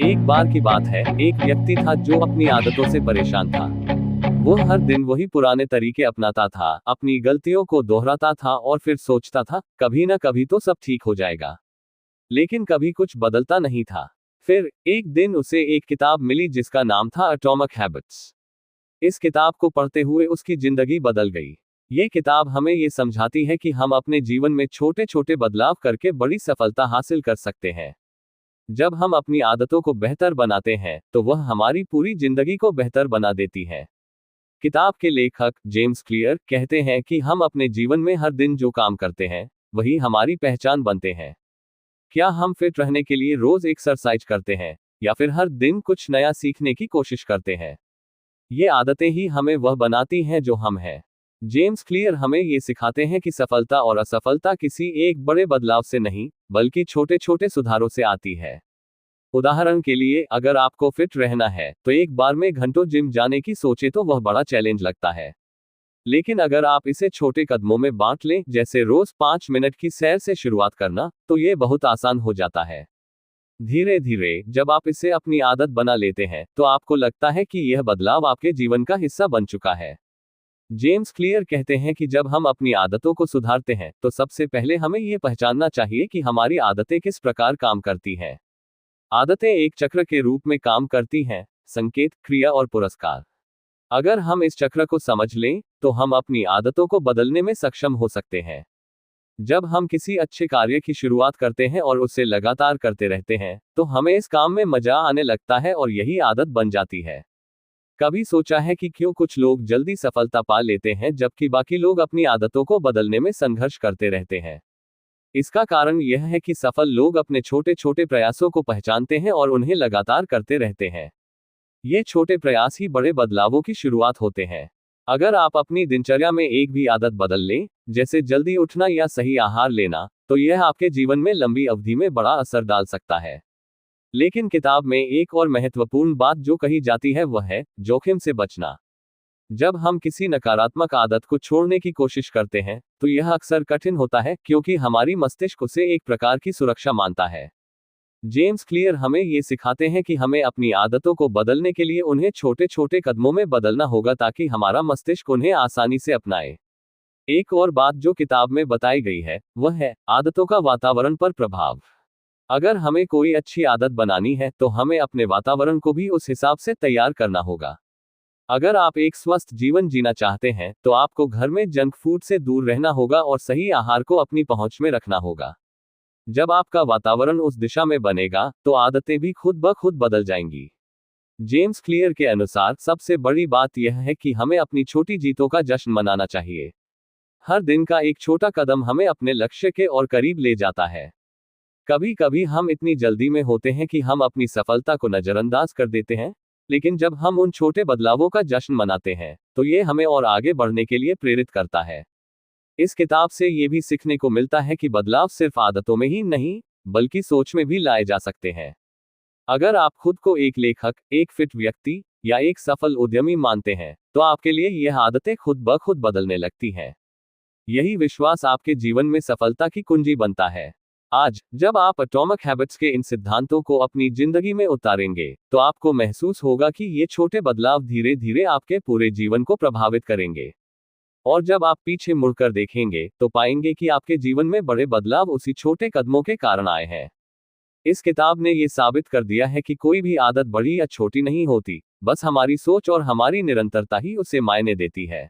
एक बार की बात है, एक व्यक्ति था जो अपनी आदतों से परेशान था। वो हर दिन वही पुराने तरीके अपनाता था, अपनी गलतियों को दोहराता था और फिर सोचता था, कभी ना कभी तो सब ठीक हो जाएगा। लेकिन कभी कुछ बदलता नहीं था। फिर एक दिन उसे एक किताब मिली जिसका नाम था एटॉमिक हैबिट्स। इस किताब को पढ़ते हुए उसकी जिंदगी बदल गई। ये किताब हमें ये समझाती है कि हम अपने जीवन में छोटे छोटे बदलाव करके बड़ी सफलता हासिल कर सकते हैं। जब हम अपनी आदतों को बेहतर बनाते हैं तो वह हमारी पूरी जिंदगी को बेहतर बना देती है। किताब के लेखक जेम्स क्लियर कहते हैं कि हम अपने जीवन में हर दिन जो काम करते हैं वही हमारी पहचान बनते हैं। क्या हम फिट रहने के लिए रोज एक्सरसाइज करते हैं या फिर हर दिन कुछ नया सीखने की कोशिश करते हैं? ये आदतें ही हमें वह बनाती हैं जो हम हैं। जेम्स क्लियर हमें ये सिखाते हैं कि सफलता और असफलता किसी एक बड़े बदलाव से नहीं, बल्कि छोटे छोटे सुधारों से आती है। उदाहरण के लिए, अगर आपको फिट रहना है तो एक बार में घंटों जिम जाने की सोचे तो वह बड़ा चैलेंज लगता है। लेकिन अगर आप इसे छोटे कदमों में बांट लें, जैसे रोज 5 मिनट की सैर से शुरुआत करना, तो ये बहुत आसान हो जाता है। धीरे धीरे जब आप इसे अपनी आदत बना लेते हैं तो आपको लगता है कि यह बदलाव आपके जीवन का हिस्सा बन चुका है। जेम्स क्लियर कहते हैं कि जब हम अपनी आदतों को सुधारते हैं तो सबसे पहले हमें यह पहचानना चाहिए कि हमारी आदतें किस प्रकार काम करती हैं। आदतें एक चक्र के रूप में काम करती हैं: संकेत, क्रिया और पुरस्कार। अगर हम इस चक्र को समझ लें तो हम अपनी आदतों को बदलने में सक्षम हो सकते हैं। जब हम किसी अच्छे कार्य की शुरुआत करते हैं और उसे लगातार करते रहते हैं तो हमें इस काम में मजा आने लगता है और यही आदत बन जाती है। कभी सोचा है कि क्यों कुछ लोग जल्दी सफलता पा लेते हैं जबकि बाकी लोग अपनी आदतों को बदलने में संघर्ष करते रहते हैं? इसका कारण यह है कि सफल लोग अपने छोटे छोटे प्रयासों को पहचानते हैं और उन्हें लगातार करते रहते हैं। ये छोटे प्रयास ही बड़े बदलावों की शुरुआत होते हैं। अगर आप अपनी दिनचर्या में एक भी आदत बदल लें, जैसे जल्दी उठना या सही आहार लेना, तो यह आपके जीवन में लंबी अवधि में बड़ा असर डाल सकता है। लेकिन किताब में एक और महत्वपूर्ण बात जो कही जाती है वह है जोखिम से बचना। जब हम किसी नकारात्मक आदत को छोड़ने की कोशिश करते हैं तो यह अक्सर कठिन होता है, क्योंकि हमारी मस्तिष्क उसे एक प्रकार की सुरक्षा मानता है। जेम्स क्लियर हमें ये सिखाते हैं कि हमें अपनी आदतों को बदलने के लिए उन्हें छोटे छोटे कदमों में बदलना होगा ताकि हमारा मस्तिष्क उन्हें आसानी से अपनाए। एक और बात जो किताब में बताई गई है वह है आदतों का वातावरण पर प्रभाव। अगर हमें कोई अच्छी आदत बनानी है तो हमें अपने वातावरण को भी उस हिसाब से तैयार करना होगा। अगर आप एक स्वस्थ जीवन जीना चाहते हैं तो आपको घर में जंक फूड से दूर रहना होगा और सही आहार को अपनी पहुंच में रखना होगा। जब आपका वातावरण उस दिशा में बनेगा तो आदतें भी खुद ब खुद बदल जाएंगी। जेम्स क्लियर के अनुसार सबसे बड़ी बात यह है कि हमें अपनी छोटी जीतों का जश्न मनाना चाहिए। हर दिन का एक छोटा कदम हमें अपने लक्ष्य के और करीब ले जाता है। कभी कभी हम इतनी जल्दी में होते हैं कि हम अपनी सफलता को नजरअंदाज कर देते हैं, लेकिन जब हम उन छोटे बदलावों का जश्न मनाते हैं तो ये हमें और आगे बढ़ने के लिए प्रेरित करता है। इस किताब से ये भी सीखने को मिलता है कि बदलाव सिर्फ आदतों में ही नहीं, बल्कि सोच में भी लाए जा सकते हैं। अगर आप खुद को एक लेखक, एक फिट व्यक्ति या एक सफल उद्यमी मानते हैं तो आपके लिए यह आदतें खुद ब खुद बदलने लगती हैं। यही विश्वास आपके जीवन में सफलता की कुंजी बनता है। आज जब आप एटॉमिक हैबिट्स के इन सिद्धांतों को अपनी जिंदगी में उतारेंगे तो आपको महसूस होगा कि ये छोटे बदलाव धीरे धीरे आपके पूरे जीवन को प्रभावित करेंगे। और जब आप पीछे मुड़कर देखेंगे तो पाएंगे कि आपके जीवन में बड़े बदलाव उसी छोटे कदमों के कारण आए हैं। इस किताब ने ये साबित कर दिया है कि कोई भी आदत बड़ी या छोटी नहीं होती, बस हमारी सोच और हमारी निरंतरता ही उसे मायने देती है।